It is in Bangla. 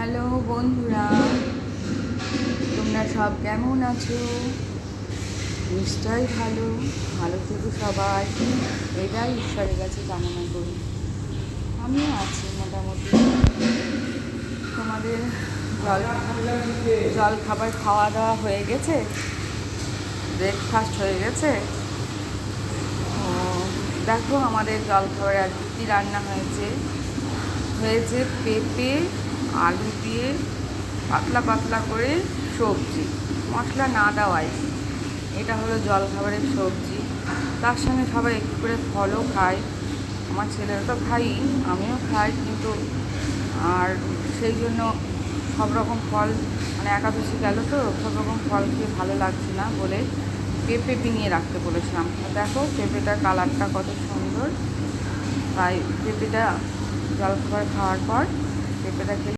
হ্যালো বন্ধুরা, তোমরা সব কেমন আছো? নিশ্চয়ই ভালো ভালো থেকো সবাই, এটাই ঈশ্বরের কাছে কামনা করি। আমিও আছি মোটামুটি। তোমাদের জল খাবার খাওয়া দাওয়া হয়ে গেছে? ব্রেকফাস্ট হয়ে গেছে? ও, দেখো আমাদের জল খাবারে আজকে কী রান্না হয়েছে। পেঁপে আলু দিয়ে পাতলা পাতলা করে সবজি, মশলা না দেওয়াই। এটা হলো জলখাবারের সবজি। তার সঙ্গে সবাই একটু করে ফলও খায়। আমার ছেলেরা তো খাই, আমিও খাই, কিন্তু আর সেই জন্য সব রকম ফল, মানে একাদশী গেল তো সব রকম ফল খেয়ে ভালো লাগছে না বলে পেঁপে নিয়ে রাখতে বলেছিলাম। দেখো পেঁপেটার কালারটা কত সুন্দর, তাই পেঁপেটা জলখাবার খাওয়ার পর পেঁপেটা খেলে